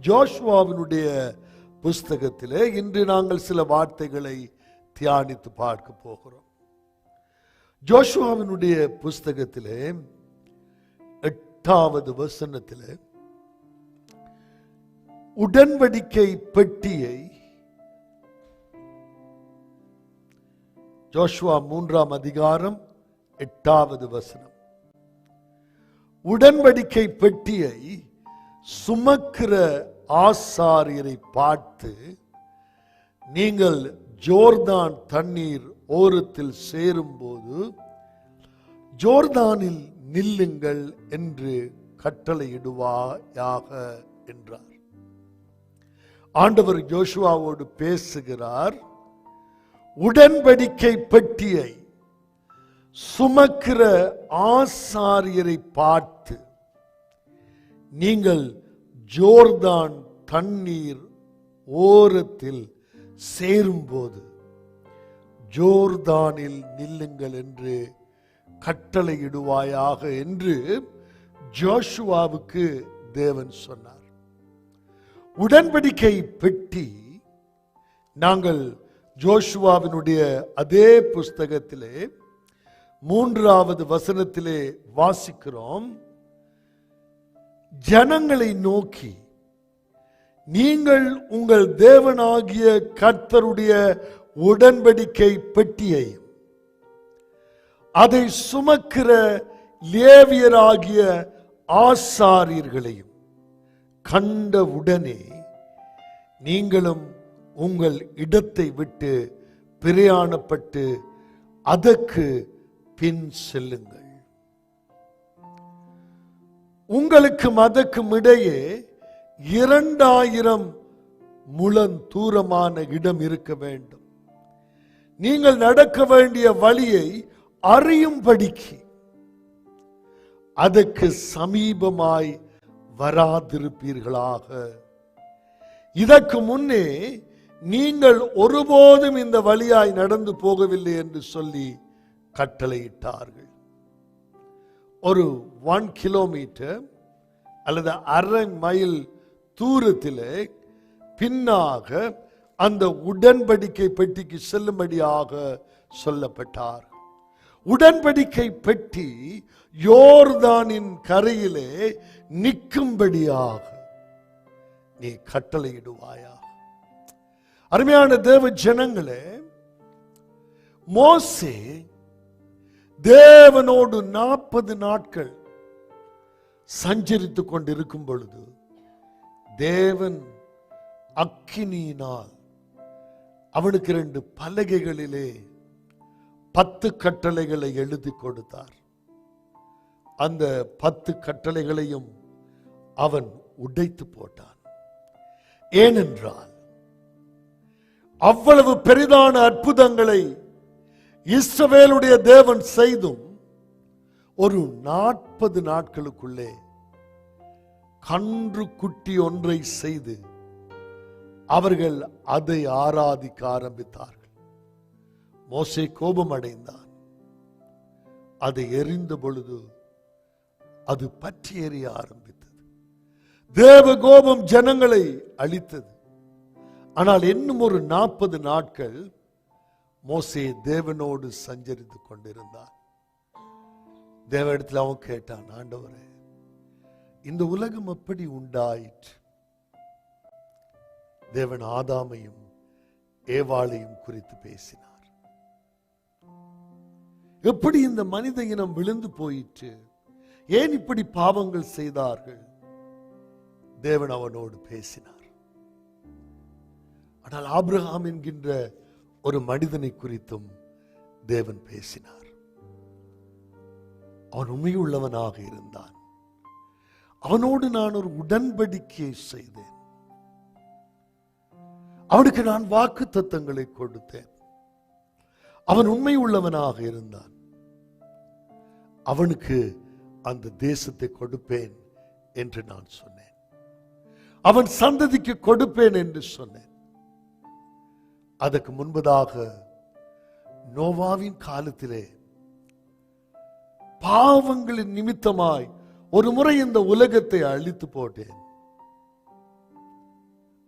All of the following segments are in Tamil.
ஜோஷுவாவினுடைய புஸ்தகத்திலே இன்று நாங்கள் சில வார்த்தைகளை தியானித்து பார்க்க போகிறோம். ஜோஷுவாவினுடைய புஸ்தகத்திலே 8வது வசனத்திலே உடன்படிக்கை பெட்டியை, ஜோஷுவா 3ஆம் அதிகாரம் 8வது வசனம், உடன்படிக்கை பெட்டியை சுமக்கிற ஆசாரியரை பார்த்து, நீங்கள் ஜோர்தான் தண்ணீர் ஓரத்தில் சேரும்போது ஜோர்தானில் நில்லுங்கள் என்று கட்டளையிடுவாயாக என்றார். ஆண்டவர் யோசுவாவோடு பேசுகிறார். உடன்படிக்கை பெட்டியை சுமக்கிற ஆசாரியரை பார்த்து, நீங்கள் ஜோர்தான் தண்ணீர் ஓரத்தில் சேரும்போது ஜோர்தானில் நில்லுங்கள் என்று கட்டளையிடுவாயாக என்று ஜோஷுவாவுக்கு தேவன் சொன்னார். உடன்படிக்கை பெட்டி நாங்கள் ஜோஷுவாவினுடைய அதே புஸ்தகத்திலே 3வது வசனத்திலே வாசிக்கிறோம். ஜனங்களை நோக்கி, நீங்கள் உங்கள் தேவனாகிய கர்த்தருடைய உடன்படிக்கை பெட்டியை அதை சுமக்கிற லேவியராகிய ஆசாரியர்களையும் கண்டவுடனே நீங்களும் உங்கள் இடத்தை விட்டு பிரயாணப்பட்டு அதற்கு பின் செல்லுங்கள். உங்களுக்கும் அதற்கும் இடையே 2000 முழம் தூரமான இடம் இருக்க வேண்டும். நீங்கள் நடக்க வேண்டிய வழியை அறியும்படிக்கு அதற்கு சமீபமாய் வராதிருப்பீர்களாக. இதற்கு முன்னே நீங்கள் ஒருபோதும் இந்த வழியாய் நடந்து போகவில்லை என்று சொல்லி கட்டளையிட்டார்கள். ஒரு 1 கிலோமீட்டர் அல்லது அரை மைல் தூரத்திலே பின்னாக அந்த உடன்படிக்கை பெட்டிக்கு செல்லும்படியாக சொல்லப்பட்டார். உடன்படிக்கை பெட்டி யோர்தானின் கரையிலே நிற்கும்படியாக நீ கட்டளையிடுவாயா. அருமையான தேவ ஜனங்களே, மோசே தேவனோடு 40 நாட்கள் சஞ்சரித்துக் கொண்டிருக்கும் பொழுது தேவன் அக்கினியினால் அவனுக்கு 2 பலகைகளிலே 10 கட்டளைகளை எழுதி கொடுத்தார். அந்த 10 கட்டளைகளையும் அவன் உடைத்து போட்டான். ஏனென்றால் அவ்வளவு பெரிதான அற்புதங்களை இஸ்ரவேலுடைய தேவன் செய்தும் ஒரு 40 நாட்களுக்குள்ளே கன்று குட்டி ஒன்றை செய்து அவர்கள் அதை ஆராதிக்க ஆரம்பித்தார்கள். மோசே கோபம் அடைந்தான். அதை எரிந்த பொழுது அது பற்றி எரிய ஆரம்பித்தது. தேவ கோபம் ஜனங்களை அழித்தது. ஆனால் இன்னும் ஒரு 40 நாட்கள் மோசே தேவனோடு சஞ்சரித்துக் கொண்டிருந்தான். தேவனிடத்தில் அவன் கேட்டான், ஆண்டவரே, இந்த உலகம் எப்படி உண்டாயிற்று? தேவன் ஆதாமையும் ஏவாளையும் குறித்து பேசினார். எப்படி இந்த மனித இனம் விழுந்து போயிற்று? ஏன் இப்படி பாவங்கள் செய்தார்கள்? தேவன் அவனோடு பேசினார். ஆனால் ஆபிரகாம் என்கின்ற ஒரு மனிதனை குறித்தும் தேவன் பேசினார். அவன் உண்மையுள்ளவனாக இருந்தான். அவனோடு நான் ஒரு உடன்படிக்கையை செய்தேன். அவனுக்கு நான் வாக்கு தத்தங்களை கொடுத்தேன். அவன் உண்மை உள்ளவனாக இருந்தான். அவனுக்கு அந்த தேசத்தை கொடுப்பேன் என்று நான் சொன்னேன். அவன் சந்ததிக்கு கொடுப்பேன் என்று சொன்னேன். அதற்கு முன்பதாக நோவாவின் காலத்திலே பாவங்களின் நிமித்தமாய் ஒரு முறை இந்த உலகத்தை அழித்து போட்டேன்.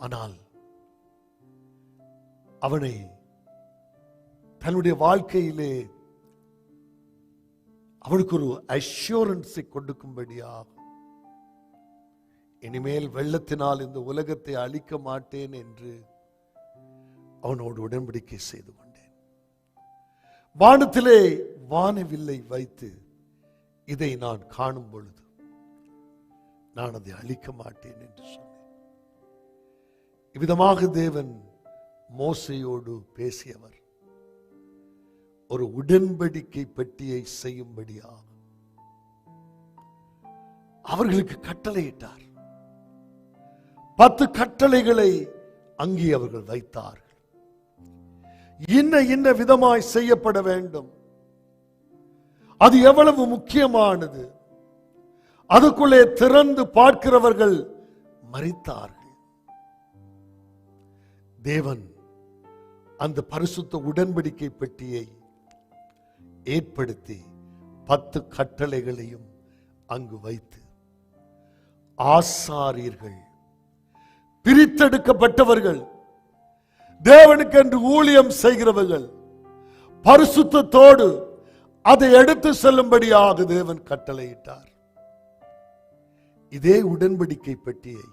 ஆனால் அவனை தன்னுடைய வாழ்க்கையிலே அவனுக்கு ஒரு அஷ்யூரன்ஸை கொடுக்கும்படியாக, இனிமேல் வெள்ளத்தினால் இந்த உலகத்தை அழிக்க மாட்டேன் என்று அவனோடு உடன்படிக்கை செய்து கொண்டேன். வானத்திலே வானவில்லை வைத்து இதை நான் காணும் பொழுது நான் அதை அழிக்க மாட்டேன் என்று சொன்னேன். இவ்விதமாக தேவன் மோசேயோடு பேசியவர் ஒரு உடன்படிக்கை பெட்டியை செய்யும்படியாக அவர்களுக்கு கட்டளையிட்டார். 10 கட்டளைகளை அங்கே அவர்கள் வைத்தார்கள். இன்ன விதமாய் செய்யப்பட வேண்டும், அது எவ்வளவு முக்கியமானது. அதுக்குள்ளே திறந்து பார்க்கிறவர்கள் மரித்தார்கள். தேவன் அந்த பரிசுத்த உடன்படிக்கை பெட்டியை ஏற்படுத்தி 10 கட்டளைகளையும் அங்கு வைத்து, ஆசாரியர்கள், பிரித்தெடுக்கப்பட்டவர்கள், தேவனுக்கு என்று ஊழியம் செய்கிறவர்கள் பரிசுத்தத்தோடு அதை எடுத்து செல்லும்படியாக தேவன் கட்டளையிட்டார். இதே உடன்படிக்கை பெட்டியை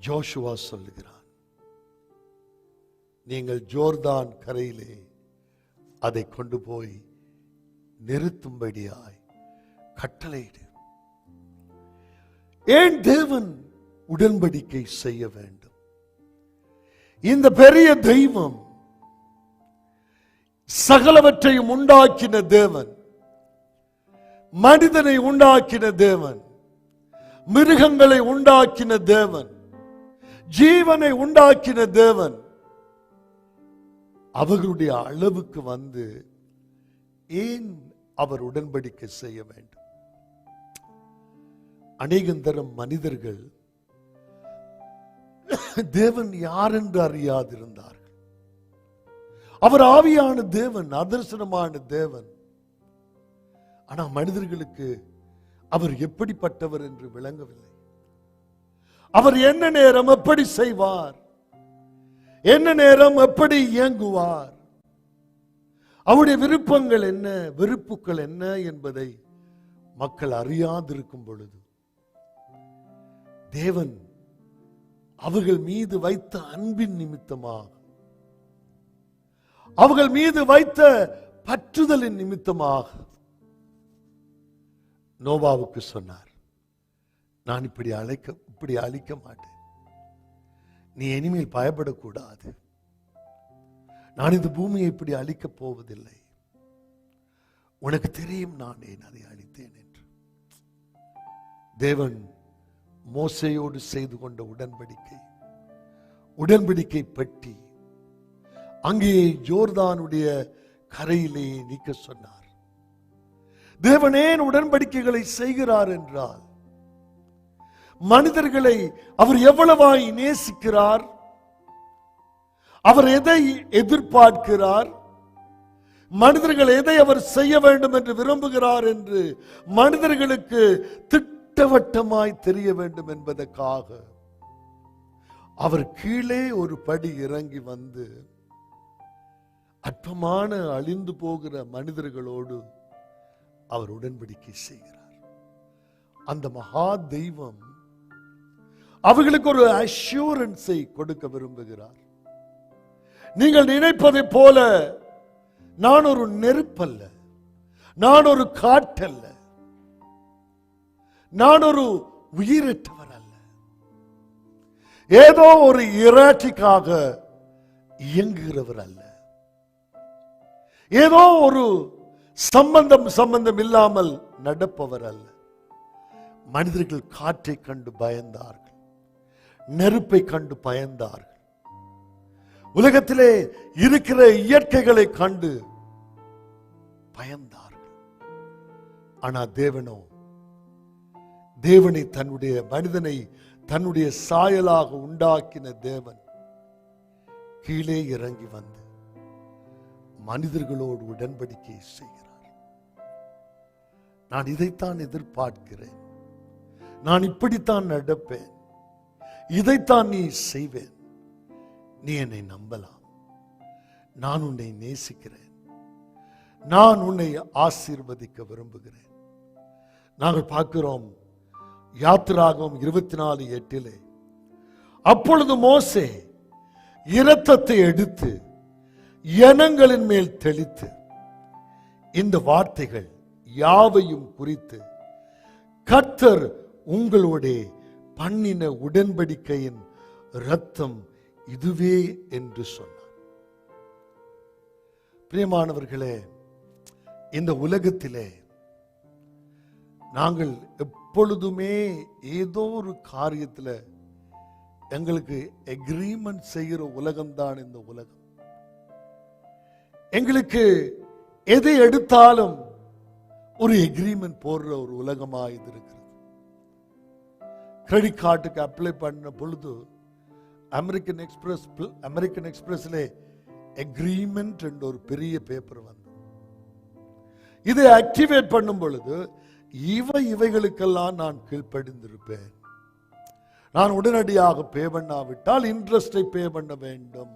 ஜோஷுவா சொல்லுகிறான், நீங்கள் ஜோர்தான் கரையிலே அதை கொண்டு போய் நிறுத்தும்படியாய் கட்டளையிடு. ஏன் தேவன் உடன்படிக்கை செய்ய வேண்டும்? இந்த பெரிய தெய்வம், சகலவற்றையும் உண்டாக்கின தேவன், மனிதனை உண்டாக்கின தேவன், மிருகங்களை உண்டாக்கின தேவன், ஜீவனை உண்டாக்கின தேவன், அவர்களுடைய அளவுக்கு வந்து ஏன் அவர் உடன்படிக்கை செய்ய வேண்டும்? அநேகந்தரம் மனிதர்கள் தேவன் யார் என்று அறியாதிருந்தார்கள். அவர் ஆவியான தேவன், அதர்சனமான தேவன். ஆனா மனிதர்களுக்கு அவர் எப்படிப்பட்டவர் என்று விளங்கவில்லை. அவர் என்ன நேரம் எப்படி செய்வார், என்ன நேரம் எப்படி இயங்குவார், அவருடைய விருப்பங்கள் என்ன, வெறுப்புகள் என்ன என்பதை மக்கள் அறியாதிருக்கும் பொழுது தேவன் அவர்கள் மீது வைத்த அன்பின் நிமித்தமாக, அவர்கள் மீது வைத்த பற்றுதலின் நிமித்தமாக நோவாவுக்கு சொன்னார், நான் இப்படி அழிக்க மாட்டேன், நீ இனிமேல் பயப்படக்கூடாது, நான் இந்த பூமியை இப்படி அழிக்கப் போவதில்லை, உனக்கு தெரியும் நான் ஏன் அதை அழித்தேன் என்று. தேவன் மோசேயோடு செய்து கொண்ட உடன்படிக்கை பெட்டி அங்கே ஜோர்தானுடைய கரையிலே நீக்க சொன்னார். தேவன் ஏன் உடன்படிக்கைகளை செய்கிறார் என்றால், மனிதர்களை அவர் எவ்வளவாய் நேசிக்கிறார், அவர் எதை எதிர்பார்க்கிறார், மனிதர்கள் எதை அவர் செய்ய வேண்டும் என்று விரும்புகிறார் என்று மனிதர்களுக்கு திட்டவட்டமாய் தெரிய வேண்டும் என்பதற்காக அவர் கீழே ஒரு படி இறங்கி வந்து அற்பமான அழிந்து போகிற மனிதர்களோடு அவர் உடன்படிக்கை செய்கிறார். அந்த மகா தெய்வம் அவர்களுக்கு ஒரு அஷ்யூரன்ஸை கொடுக்க விரும்புகிறார். நீங்கள் நினைப்பதை போல நான் ஒரு நெருப்பல்ல, நான் ஒரு காற்றல்ல, நான் ஒரு உயிரற்றவர் அல்ல, ஏதோ ஒரு இராட்டிக்காக இயங்குகிறவர் அல்ல, ஏதோ ஒரு சம்பந்தம் இல்லாமல் நடப்பவர் அல்ல. மனிதர்கள் காற்றை கண்டு பயந்தார்கள், நெருப்பை கண்டு பயந்தார்கள், உலகத்திலே இருக்கிற இயற்கைகளை கண்டு பயந்தார்கள். ஆனா தேவனை மனிதனை தன்னுடைய சாயலாக உண்டாக்கின தேவன் கீழே இறங்கி வந்து மனிதர்களோடு உடன்படிக்கை செய்கிறார். நான் இதைத்தான் எதிர்பார்க்கிறேன், நான் இப்படித்தான் நடப்பேன், இதைத்தான் நீ செய்வேன். நீ என்னை நம்பலாம். நான் உன்னை நேசிக்கிறேன். நான் உன்னை ஆசீர்வதிக்க விரும்புகிறேன். நாங்கள் பார்க்கிறோம் யாத்திராகமம் 24:8. அப்பொழுது மோசே இரத்தத்தை எடுத்து ஜனங்களின் மேல் தெளித்து இந்த வார்த்தைகள் யாவையும் குறித்து கர்த்தர் உங்களோட பண்ணின உடன்படிக்கையின் இரத்தம் இதுவே என்று சொன்னார். பிரியமானவர்களே, இந்த உலகத்திலே நாங்கள் எப்பொழுதுமே ஏதோ ஒரு காரியத்தில் எங்களுக்கு எக்ரீமெண்ட் செய்கிற உலகம்தான் இந்த உலகம். எங்களுக்கு எதை எடுத்தாலும் ஒரு எக்ரீமெண்ட் போடுற ஒரு உலகமா இது இருக்கிறது. கிரெடிட் கார்டுக்கு அப்ளை பண்ண பொழுது அமெரிக்கன் எக்ஸ்பிரஸ்ல எக்ரீமெண்ட் என்ற ஒரு பெரிய பேப்பர் வந்து இதை ஆக்டிவேட் பண்ணும் பொழுது இவைகளுக்கெல்லாம் நான் கீழ்ப்படிந்திருப்பேன். நான் உடனடியாக பே பண்ணாவிட்டால் இன்ட்ரெஸ்டை பே பண்ண வேண்டும்.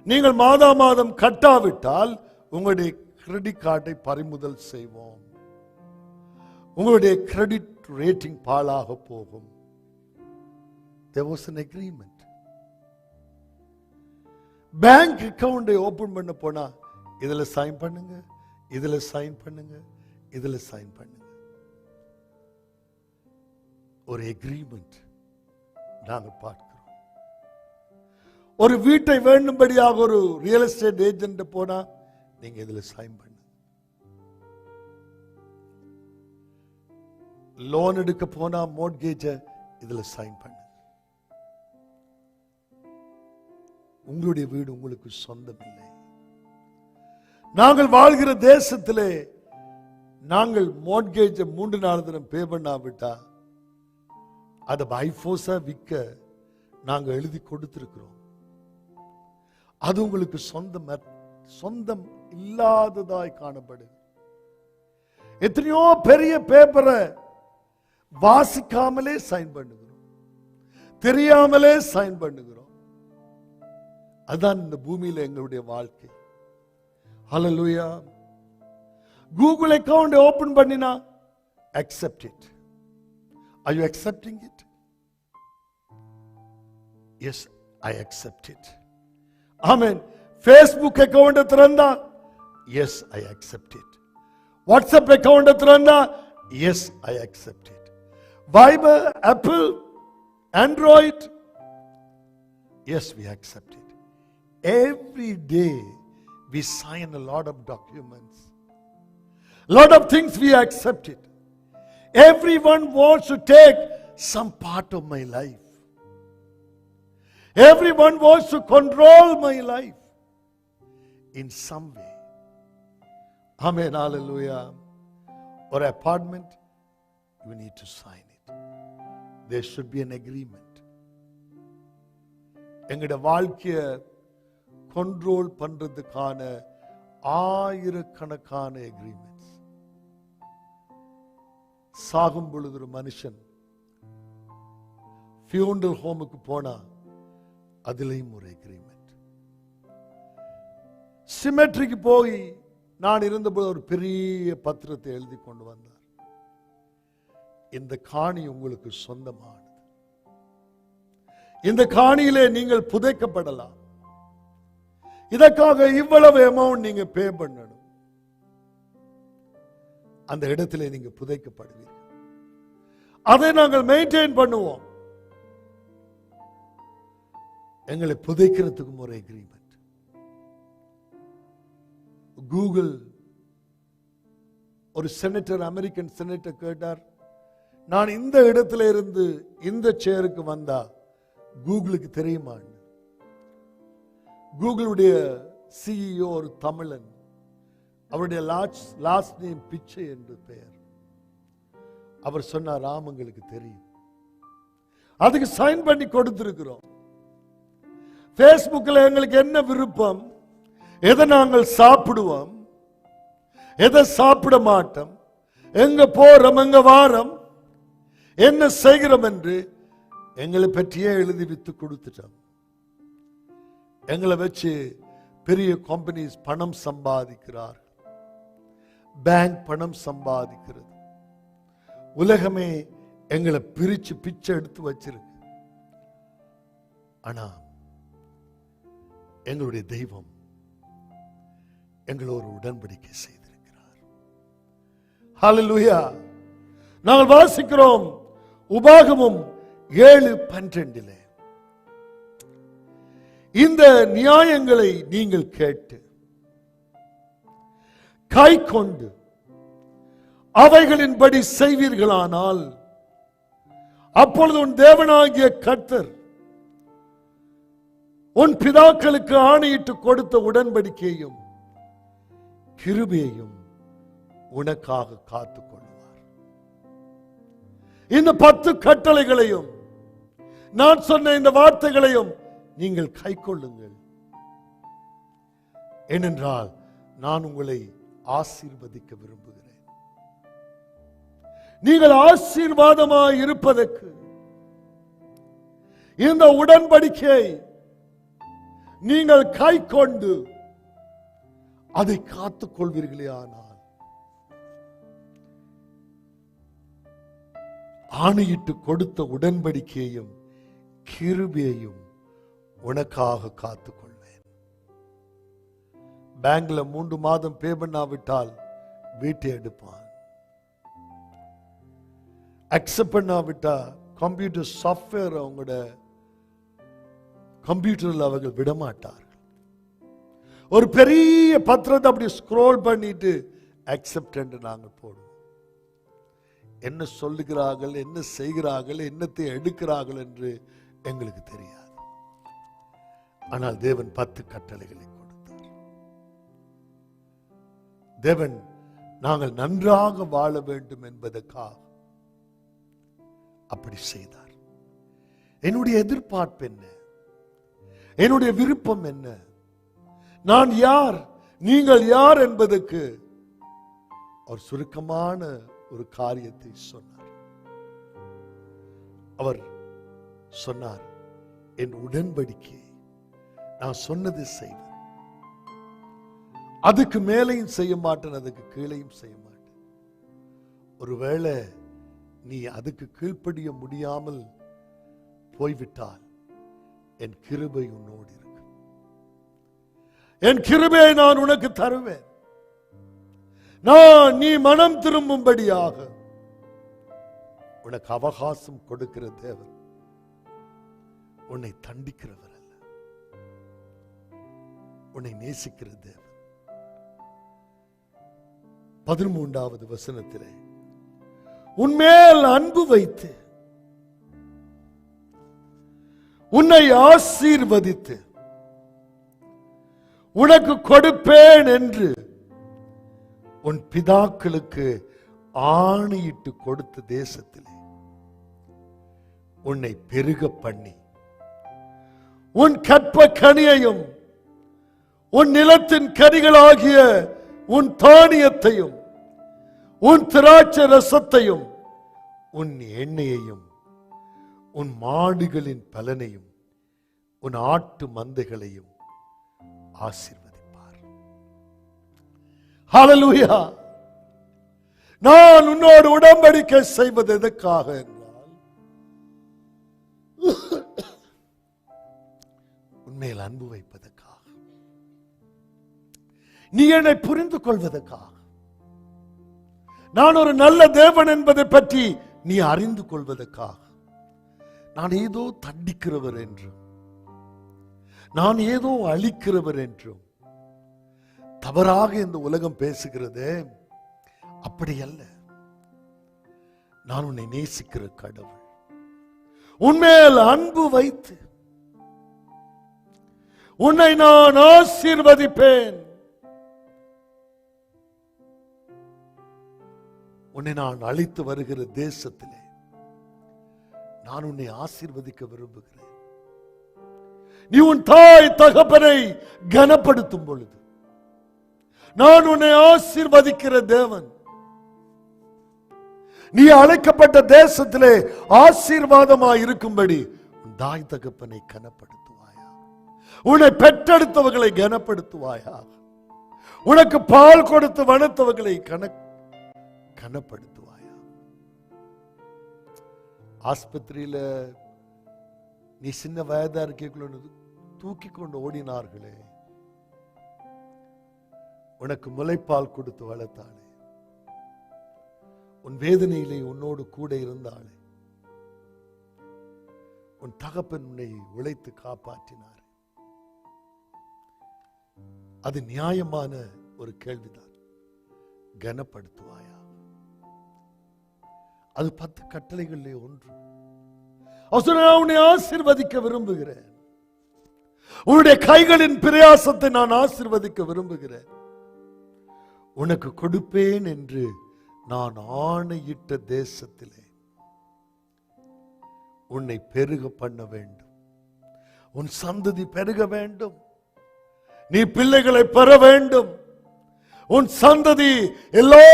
நீங்கள் மாதம் கட்டாவிட்டால் உங்களுடைய கிரெடிட் கார்டை பறிமுதல் செய்வோம். உங்களுடைய கிரெடிட் ரேட்டிங் பாழாக போகும். There was an agreement. Bank அக்கவுண்டை ஓபன் பண்ண போனா இதுல சைன் பண்ணுங்க, இதுல சைன் பண்ணுங்க, இதுல சைன் பண்ணுங்க. ஒரு எக்ரீமெண்ட் நாங்கள் பார்க்கிறோம். ஒரு வீட்டை வேண்டும்படியாக ஒரு ரியல் எஸ்டேட் ஏஜென்ட் போனா நீங்க இதுல சைன் பண்ணுங்க. லோன் எடுக்க போனா மோட்கேஜ் இதுல சைன் பண்ணுங்க. உங்களுடைய வீடு உங்களுக்கு சொந்தம் இல்லை. நாங்கள் வாழ்கிற தேசத்திலே நாங்கள் மோட்கேஜ் 3-4 தினம் பே பண்ணாவிட்டா அதை பைஃபோர்ஸா விற்க நாங்க எழுதி கொடுத்திருக்கிறோம். அது உங்களுக்கு சொந்தம் இல்லாததாய் காணப்படுது. எத்தனையோ பெரிய பேப்பரை வாசிக்காமலே சைன் பண்ணுகிறோம், தெரியாமலே சைன் பண்ணுகிறோம். அதுதான் இந்த பூமியில எங்களுடைய வாழ்க்கை. ஹல்லேலூயா. கூகுள் அக்கவுண்ட் ஓபன் பண்ணினா accept it. Are you accepting it? Yes, I accept it. Amen. Facebook account திறந்தா yes, I accept it. WhatsApp account திறந்தா yes, I accept it. Viber, Apple, Android, yes, we accept it. Every day we sign a lot of documents. Lot of things we accept it. Everyone wants to take some part of my life. Everyone wants to control my life in some way. Amen. Hallelujah. Or apartment, you need to sign it. There should be an agreement. எங்கட வாழ்க்கைய கண்ட்ரோல் பண்றதுக்கான ஆயிரக்கணக்கான எக்ரிமெண்ட்ஸ். சாகும் பொழுது ஒரு மனுஷன் ஃபியூனரல் ஹோமுக்கு போனா அதுலயும் ஒரு எக்ரிமெண்ட். சிமெட்ரிக்கு போய் நான் இருந்தபோது ஒரு பெரிய பத்திரத்தை எழுதி கொண்டு வந்தார். இந்த காணி உங்களுக்கு சொந்தமானது. இந்த காணியிலே நீங்கள் புதைக்கப்படலாம். இதற்காக இவ்வளவு அமௌண்ட் நீங்க பே பண்ணணும். அந்த இடத்திலே நீங்க புதைக்கப்படுவீர்கள். அதை நாங்கள் மெயின்டைன் பண்ணுவோம். எங்களை புதைக்கிறதுக்கும் ஒரு எக்ரிமெண்ட். கூகுள் ஒரு செனட்டர், அமெரிக்கன் செனட்டர் கேட்டார், நான் இந்த இடத்துல இருந்து இந்த சேருக்கு வந்தா கூகுளுக்கு தெரியுமா? கூகுளுடைய சிஇஓ ஒரு தமிழன். அவருடைய லாஸ்ட் நேம் பிச்சை என்று பெயர். அவர் சொன்னார், ராமங்களுக்கு தெரியும். அதுக்கு சைன் பண்ணி கொடுத்திருக்கிறோம். பேஸ்புக்ல எங்களுக்கு என்ன விருப்பம், எதை நாங்கள் சாப்பிடுவோம், எதை சாப்பிட மாட்டோம், எங்க போறோம், எங்க வாரம், என்ன செய்கிறோம் என்று எங்களை பற்றியே எழுதி வித்து கொடுத்துட்டாங்க. எங்களை வச்சு பெரிய கம்பெனிஸ் பணம் சம்பாதிக்கிறார், பேங்க் பணம் சம்பாதிக்கிறது, உலகமே எங்களை பிரிச்சு பிச்சை எடுத்து வச்சிருக்கு. ஆனா எங்களுடைய தெய்வம் எங்களோடு உடன்படிக்கை செய்திருக்கிறார். ஹல்லேலூயா. நாங்கள் வாசிக்கிறோம் உபாகமம் 7:12, இந்த நியாயங்களை நீங்கள் கேட்டு கை கொண்டு அவைகளின்படி செய்வீர்களானால் அப்பொழுது உன் தேவனாகிய கர்த்தர் உன் பிதாக்களுக்கு ஆணையிட்டு கொடுத்த உடன்படிக்கையும் கிருபையையும் உனக்காக காத்துக் கொள்வார். இந்த 10 கட்டளைகளையும் நான் சொன்ன இந்த வார்த்தைகளையும் நீங்கள் கை கொள்ளுங்கள். ஏனென்றால் நான் உங்களை ஆசீர்வதிக்க விரும்புகிறேன். நீங்கள் ஆசீர்வாதமாய் இருப்பதற்கு இந்த உடன்படிக்கை நீங்கள் கை கொண்டு அதை காத்துக் கொள்வீர்களே ஆனால் ஆணையிட்டு கொடுத்த உடன்படிக்கையையும் கிருபையையும் உனக்காக காத்துக் கொள்வேன். பேங்க்ல 3 மாதம் பே பண்ணாவிட்டால் வீட்டை எடுப்பான். அக்செப்ட் பண்ணாவிட்டா கம்ப்யூட்டர் சாஃப்ட்வேர் அவங்களோட கம்ப்யூட்டர்ல அவர்கள் விடமாட்டார்கள். ஒரு பெரிய பத்திரத்தை அப்படி ஸ்க்ரோல் பண்ணிட்டு அக்செப்ட் என்று நாங்கள் போடுவோம். என்ன சொல்லுகிறார்கள், என்ன செய்கிறார்கள், என்னத்தை எடுக்கிறார்கள் என்று எங்களுக்கு தெரியாது. ஆனால் தேவன் 10 கட்டளைகளை கொடுத்தார். தேவன் நாங்கள் நன்றாக வாழ வேண்டும் என்பதற்காக அப்படி செய்தார். என்னுடைய எதிர்பார்ப்பு என்ன, என்னுடைய விருப்பம் என்ன, நான் யார், நீங்கள் யார் என்பதற்கு அவர் சுருக்கமான ஒரு காரியத்தை சொன்னார். அவர் சொன்னார், என் உடன்படிக்கை நான் சொன்னது செய்வேன், அதுக்கு மேலையும் செய்ய மாட்டேன், அதுக்கு கீழையும் செய்ய மாட்டேன். ஒருவேளை நீ அதுக்கு கீழ்ப்படிய முடியாமல் போய்விட்டால் என் கிருபை உன்னோடு இருக்கு. என் கிருபையை நான் உனக்கு தருவேன். நான் நீ மனம் திரும்பும்படியாக உனக்கு அவகாசம் கொடுக்கிற தேவன் உன்னை தண்டிக்கிறவர் அல்ல, உன்னை நேசிக்கிற தேவன். 13வது வசனத்திலே உன்மேல் அன்பு வைத்து உன்னை ஆசீர்வதித்து உனக்கு கொடுப்பேன் என்று உன் பிதாக்களுக்கு ஆணையிட்டு கொடுத்த தேசத்திலே உன்னை பெருக பண்ணி உன் கற்ப கனியையும் உன் நிலத்தின் கனிகளாகிய உன் தானியத்தையும் உன் திராட்சை ரசத்தையும் உன் எண்ணெயையும் உன் மாடுகளின் பலனையும் உன் ஆட்டு மந்தைகளையும் ஆசீர்வதிப்பார். ஹல்லேலூயா. நான் உன்னோடு உடன்படிக்கை செய்வது எதற்காக என்றால் உன்மேல் அன்பு வைப்பதற்காக, நீ என்னை புரிந்து கொள்வதற்காக, நான் ஒரு நல்ல தேவன் என்பதை பற்றி நீ அறிந்து கொள்வதற்காக. நான் ஏதோ தண்டிக்கிறவர் என்றும் நான் ஏதோ அழிக்கிறவர் என்றும் தவறாக இந்த உலகம் பேசுகிறதே, அப்படி அல்ல. நான் உன்னை நேசிக்கிற கடவுள், உன்மேல் அன்பு வைத்து உன்னை நான் ஆசீர்வதிப்பேன். உன்னை நான் அழைத்து வருகிற தேசத்திலே நான் உன்னை ஆசீர்வதிக்க விரும்புகிறேன். நீ உன் தாய் தகப்பனை கனப்படுத்தும் பொழுது நான் உன்னை ஆசீர்வதிக்கிற தேவன். நீ அழைக்கப்பட்ட தேசத்திலே ஆசீர்வாதமாய் இருக்கும்படி தாய் தகப்பனை கனப்படுத்துவாயா? உன்னை பெற்றெடுத்தவர்களை கனப்படுத்துவாயா? உனக்கு பால் கொடுத்து வளர்த்தவர்களை கனப்படுத்துவாயா? ஆஸ்பத்திரியில நீ சின்ன வயதா இருக்கக்குள்ள தூக்கி கொண்டு ஓடினார்களே, உனக்கு முலைப்பால் கொடுத்து வளர்த்தாளே, உன் வேதனையிலே உன்னோடு கூட இருந்தாளே, உன் தகப்பன் உன்னை உழைத்து காப்பாற்றினார். அது நியாயமான ஒரு கேள்விதான். கனப்படுத்துவாயா? அது 10 கட்டளைகளிலே ஒன்று. உன்னை ஆசீர்வதிக்க விரும்புகிறேன். உன்னுடைய கைகளின் பிரயாசத்தை நான் ஆசீர்வதிக்க விரும்புகிறேன். உனக்கு கொடுப்பேன் என்று நான் ஆணையிட்ட தேசத்திலே உன்னை பெருக பண்ண வேண்டும். உன் சந்ததி பெருக வேண்டும். நீ பிள்ளைகளை பெற வேண்டும். உன் சந்ததி எல்லா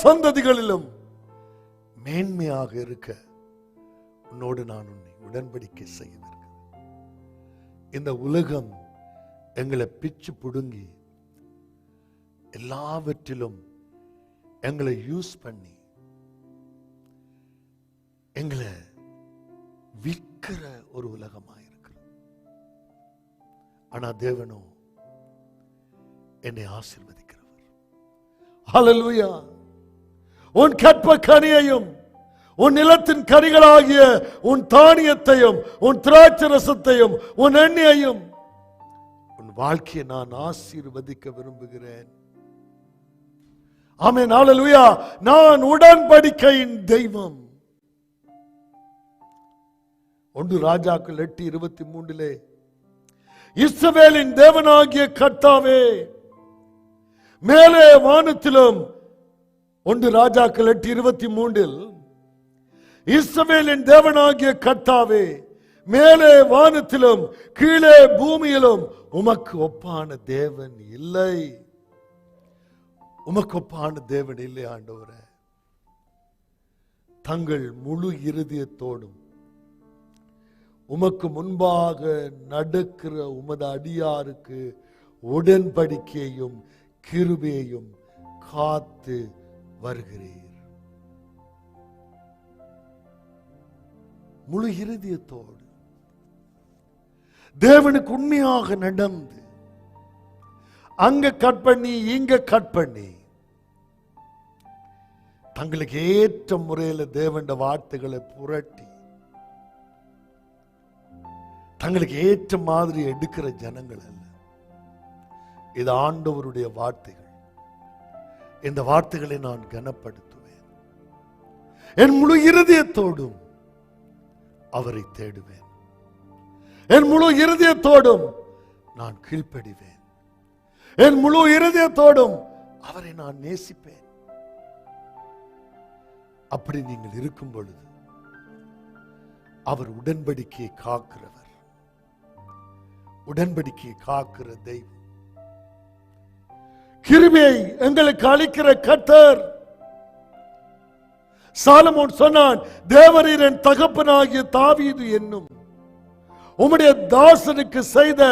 சந்ததிகளிலும் மேன்மையாக இருக்க உன்னோடு நான் உன்னை உடன்படிக்கை செய்ய வேண்டும். இந்த உலகம் எங்களை பிச்சு புடுங்கி எல்லாவற்றிலும் எங்களை யூஸ் பண்ணி எங்களை விற்கிற ஒரு உலகமாயிருக்கிறது. ஆனா தேவனோ என்னை ஆசீர்வதிக்கிறவர். ஹல்லேலூயா. உன் கற்ப கனியையும் உன் நிலத்தின் கனிகளாகிய உன் தானியத்தையும் உன் திராட்சை ரசத்தையும் உன் எண்ணெயையும் உன் வாழ்க்கையை நான் ஆசீர்வதிக்க விரும்புகிறேன். ஆமென். ஹல்லேலூயா. நான் உடன்படிக்கையின் தெய்வம். 1 ராஜாக்கள் 8:23 இஸ்ரவேலின் தேவனாகிய கர்த்தாவே, மேலே வானத்திலும் 1 ராஜாக்கள் 8:23 இஸ்ரவேலின் தேவனாகிய கர்த்தாவே, மேலே வானத்திலும் கீழே பூமியிலும் உமக்கு ஒப்பான தேவன் இல்லை. உமக்கு ஒப்பான தேவன் இல்லை ஆண்டவரே. தங்கள் முழு இருதயத்தோடும் உமக்கு முன்பாக நடக்கிற உமது அடியாருக்கு உடன்படிக்கையும் கிருபையையும் காத்து வருகிறீர். முழு இருதயத்தோடு தேவனுக்கு உண்மையாக நடந்து, அங்க கட் பண்ணி இங்க கட் பண்ணி தங்களுக்கு ஏற்ற முறையில் தேவனுடைய வார்த்தைகளை புரட்டி தங்களுக்கு ஏற்ற மாதிரி எடுக்கிற ஜனங்கள் அல்ல. இது ஆண்டவருடைய வார்த்தைகள். இந்த வார்த்தைகளை நான் கனப்படுத்துவேன். என் முழு இருதயத்தோடும் அவரை தேடுவேன். என் முழு இருதயத்தோடும் நான் கீழ்ப்படிவேன். என் முழு இருதயத்தோடும் அவரை நான் நேசிப்பேன். அப்படி நீங்கள் இருக்கும் பொழுது அவர் உடன்படிக்கையை காக்கிறவர், உடன்படிக்கையை காக்கிற தெய்வம், கிருபையை எங்களுக்கு அளிக்கிற கர்த்தர். சாலமோன் சொன்னான், தேவரீர் என் தகப்பனாகிய தாவீது என்னும் உம்முடைய தாசனுக்கு செய்த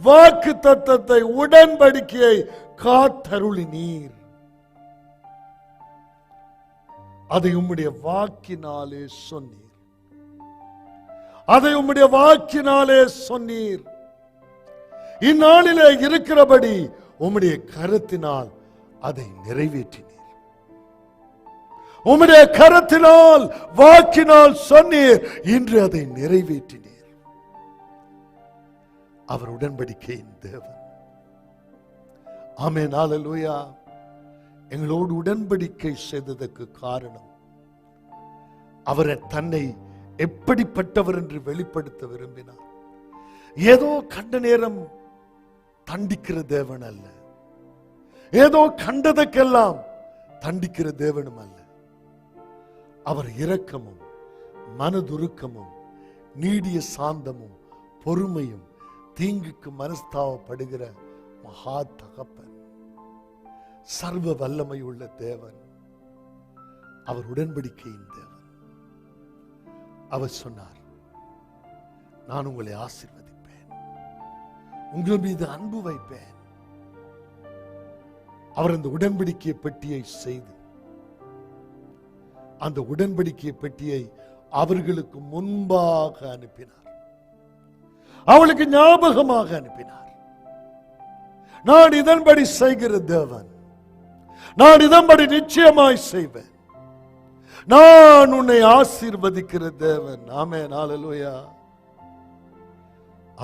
வாக்கு தத்தத்தை உடன்படிக்கையை காத்தருளினீர். அதை உம்முடைய வாக்கினாலே சொன்னீர். அதை உம்முடைய வாக்கினாலே சொன்னீர். இந்நாளிலே இருக்கிறபடி உம்முடைய கரத்தினால் அதை நிறைவேற்றினீர். உம்முடைய கரத்தினால் வாக்கினால் சொன்னீர். இன்று அதை நிறைவேற்றினீர். அவர் உடன்படிக்கையின் தேவன். ஆமென். ஹல்லேலூயா. எங்களோடு உடன்படிக்கை செய்ததற்கு காரணம் அவரை தன்னை எப்படிப்பட்டவர் என்று வெளிப்படுத்த விரும்பினார். ஏதோ கண்ட நேரம் தண்டிக்கிற தேவன் அல்ல. ஏதோ கண்டதற்கெல்லாம் தண்டிக்கிற தேவனும் அல்ல. அவர் இரக்கமும் மனதுருக்கமும் நீடிய சாந்தமும் பொறுமையும் தீங்குக்கு மனஸ்தாபப்படுகிற மகா தகப்பன், சர்வ வல்லமை உள்ள தேவன். அவர் உடன்படிக்கையின் தேவன். அவர் சொன்னார், நான் உங்களை ஆசீர்வதிப்பேன், உங்கள் மீது அன்பு வைப்பேன். அவர் அந்த உடன்படிக்கை பெட்டியை செய்து அந்த உடன்படிக்கை பெட்டியை அவர்களுக்கு முன்பாக அனுப்பினார், அவளுக்கு ஞாபகமாக அனுப்பினார். நான் இதன்படி செய்கிற தேவன், நான் இதன்படி நிச்சயமாய் செய்வேன், நான் உன்னை ஆசீர்வதிக்கிற தேவன். ஆமென், ஹல்லேலூயா,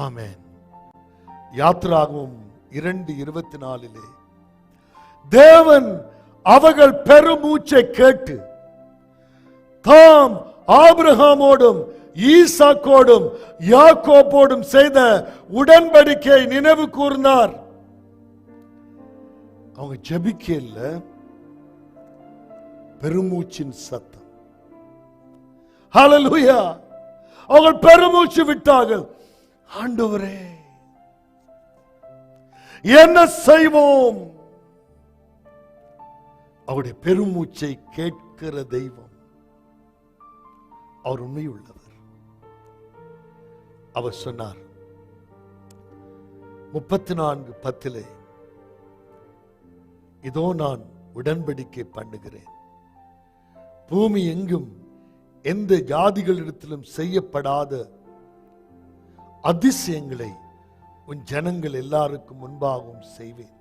ஆமென். யாத்திராகமம் 2:24 தேவன் அவர்கள் பெருமூச்சை கேட்டு தாம் ஆபிரகாமோடும் ஈசாக்கோடும் யாக்கோபோடும் செய்த உடன்படிக்கை நினைவு கூர்ந்தார். அவங்க ஜெபிக்கல, பெருமூச்சின் சத்தம். ஹல்லேலூயா, அவர்கள் பெருமூச்சு விட்டார்கள். ஆண்டவரே என்ன செய்வோம்? அவருடைய பெருமூச்சை கேட்கிற தெய்வம், அவர் உண்மையுள்ளவர். அவர் சொன்னார் 34:10 இதோ நான் உடன்படிக்கை பண்ணுகிறேன், பூமி எங்கும் எந்த ஜாதிகளிடத்திலும் செய்யப்படாத அதிசயங்களை உன் ஜனங்கள் எல்லாருக்கும் முன்பாகவும் செய்வேன்.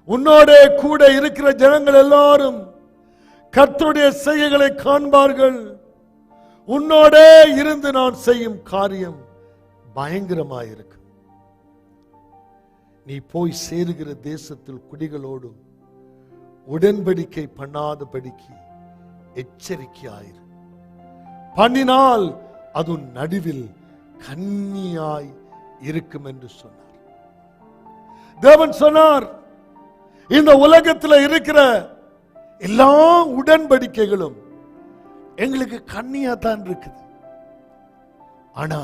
உன்னோட கூட இருக்கிற ஜனங்கள் எல்லாரும் கர்த்தருடைய செய்கைகளை காண்பார்கள். உன்னோட இருந்து நான் செய்யும் காரியம் பயங்கரமாயிருக்கு. நீ போய் சேருகிற தேசத்தில் குடிகளோடு உடன்படிக்கை பண்ணாதபடிக்கு எச்சரிக்கையாயிரு. பண்ணினால் அது நடுவில் கன்னியாய் இருக்கும் என்று சொன்னார். தேவன் சொன்னார், இந்த உலகத்தில் இருக்கிற எல்லா உடன்படிக்கைகளும் எங்களுக்கு கன்னியா தான் இருக்குது. ஆனா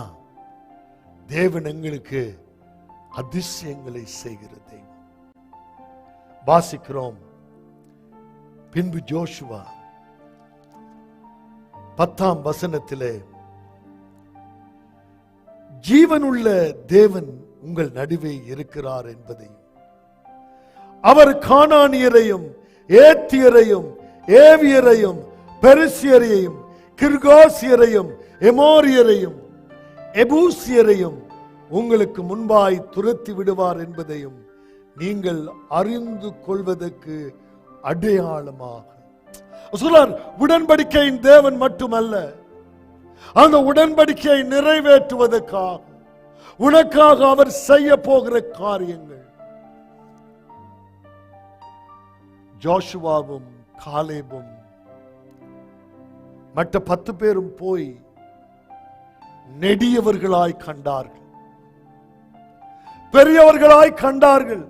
தேவன் எங்களுக்கு அதிசயங்களை செய்கிற தெய்வம். வாசிக்கிறோம், பின்பு ஜோஷுவா 10 ஜீவனுள்ள தேவன் உங்கள் நடுவே இருக்கிறார் என்பதையும், அவர் கானானியரையும் ஏத்தியரையும் ஏவியரையும் பெரிசியரையும் கிர்காசியரையும் எமோரியரையும் எபூசியரையும் உங்களுக்கு முன்பாய் துரத்தி விடுவார் என்பதையும் நீங்கள் அறிந்து கொள்வதற்கு அடையாளமாக சொன்னார். உடன்படிக்கையின் தேவன் மட்டுமல்ல, அந்த உடன்படிக்கையை நிறைவேற்றுவதற்காக உனக்காக அவர் செய்ய போகிற காரியங்கள். ஜோஷுவாவும் காலேபும் மற்ற 10 பேரும் போய் நெடியவர்களாய் கண்டார்கள், பெரியவர்களாய் கண்டார்கள்.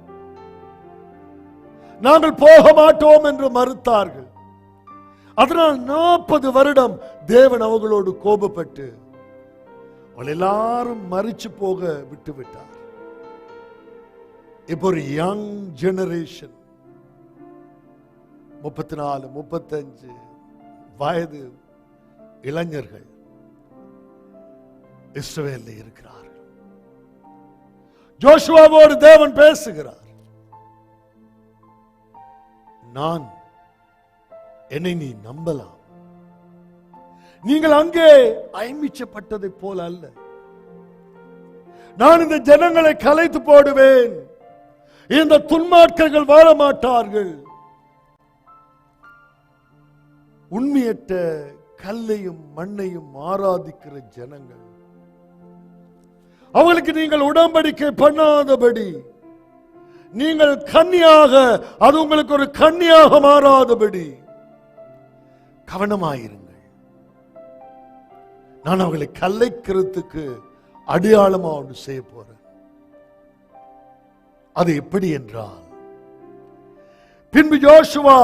நாங்கள் போக மாட்டோம் என்று மறுத்தார்கள். அதனால் 40 வருடம் தேவன் அவர்களோடு கோபப்பட்டு அவள் எல்லாரும் மறிச்சு போக விட்டு விட்டார். இப்போ ஒரு யங் ஜெனரேஷன் 34, 35 வயது இளைஞர்கள் இஸ்ரவேலில் இருக்கிறார்கள். ஜோஷுவாவோடு தேவன் பேசுகிறார். நான் என்னை நீ நம்பலாம், நீங்கள் அங்கே ஐமிச்சப்பட்டதை போல அல்ல. நான் இந்த ஜனங்களை கலைத்து போடுவேன், இந்த துன்மார்க்கர்கள் வாழ மாட்டார்கள். உண்மையற்ற கல்லையும் மண்ணையும் ஆராதிக்கிற ஜனங்கள், அவங்களுக்கு நீங்கள் உடன்படிக்கை பண்ணாதபடி, நீங்கள் கன்னியாக, அது உங்களுக்கு ஒரு கன்னியாக மாறாதபடி கவனமாயிருங்கள். நான் அவர்களை கல்லைக்கிறதுக்கு அடையாளமா ஒன்று செய்ய போறேன். அது எப்படி என்றால், பின்பு யோசுவா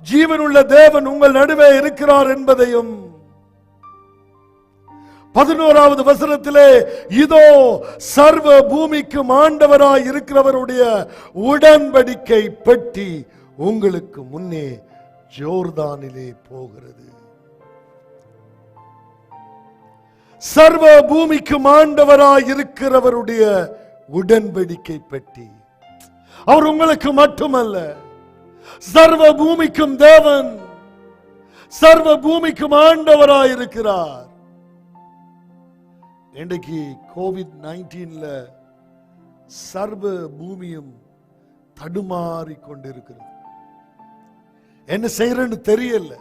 ஜீவனுள்ள தேவன் உங்கள் நடுவே இருக்கிறார் என்பதையும் 11வது வசனத்திலே இதோ சர்வ பூமிக்கு ஆண்டவராய் இருக்கிறவருடைய உடன்படிக்கை பெட்டி உங்களுக்கு முன்னே ஜோர்தானிலே போகிறது. சர்வ பூமிக்கும் ஆண்டவராய் இருக்கிறவருடைய உடன்படிக்கை பெட்டி. அவர் உங்களுக்கு மட்டுமல்ல, சர்வ பூமிக்கும் தேவன், சர்வ பூமிக்கும் ஆண்டவராய் இருக்கிறார். இன்றைக்கு COVID-19 சர்வ பூமியும் தடுமாறி கொண்டிருக்கிறது. என்ன செய்யறன்னு தெரியல,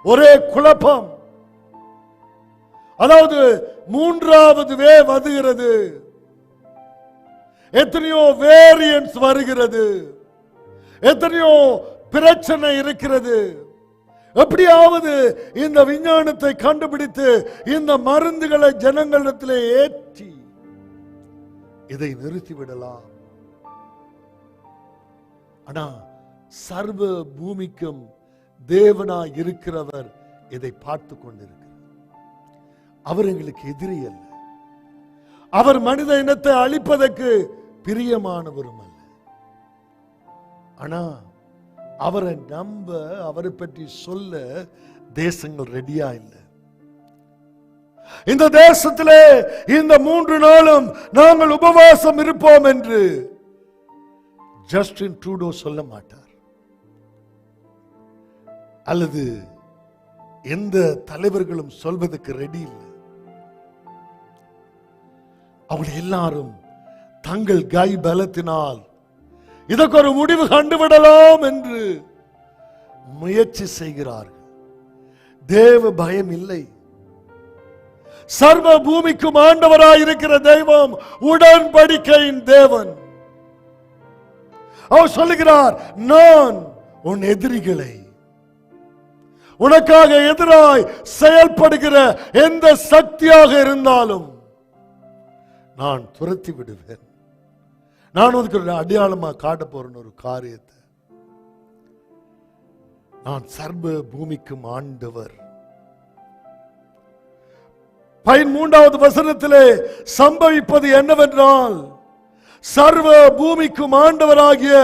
ஒரே குழப்பம். அதாவது மூன்றாவது வேவ் வருகிறது, எத்தனையோ வேரியன்ஸ் வருகிறது, எத்தனையோ பிரச்சனை இருக்கிறது. எப்படியாவது இந்த விஞ்ஞானத்தை கண்டுபிடித்து இந்த மருந்துகளை ஜனங்களிடத்திலே ஏற்றி இதை நிறுத்திவிடலாம். ஆனா சர்வ பூமிக்கும் தேவனாய் இருக்கிறவர் இதை பார்த்து கொண்டிருக்கிறார். அவர் எங்களுக்கு எதிரி அல்ல, அவர் மனித இனத்தை அழிப்பதற்கு பிரியமானவரும் அல்ல. ஆனா அவரை நம்ப, அவரை பற்றி சொல்ல தேசங்கள் ரெடியா இல்லை. இந்த தேசத்திலே இந்த 3 நாளும் நாங்கள் உபவாசம் இருப்போம் என்று ஜஸ்டின் ட்ரூடோ சொல்ல மாட்டார், அல்லது எந்த தலைவர்களும் சொல்வதற்கு ரெடி இல்லை. அவர்கள் எல்லாரும் தங்கள் கை பலத்தினால் இதற்கு ஒரு முடிவு கண்டுவிடலாம் என்று முயற்சி செய்கிறார்கள். தேவ பயம் இல்லை. சர்வ பூமிக்கும் ஆண்டவராய் இருக்கிற தெய்வம் உடன்படிக்கையின் தேவன். அவர் சொல்லுகிறார், நான் உன் எதிரிகளை, உனக்காக எதிராய் செயல்படுகிற எந்த சக்தியாக இருந்தாலும் நான் துரத்தி விடுவேன். நான் அதுக்கு ஒரு அடையாளமா காட்ட போறேன் ஒரு காரியத்தை. நான் சர்வ பூமிக்கும் ஆண்டவர். 13வது வசனத்திலே சம்பவிப்பது என்னவென்றால், சர்வ பூமிக்கும் ஆண்டவராகிய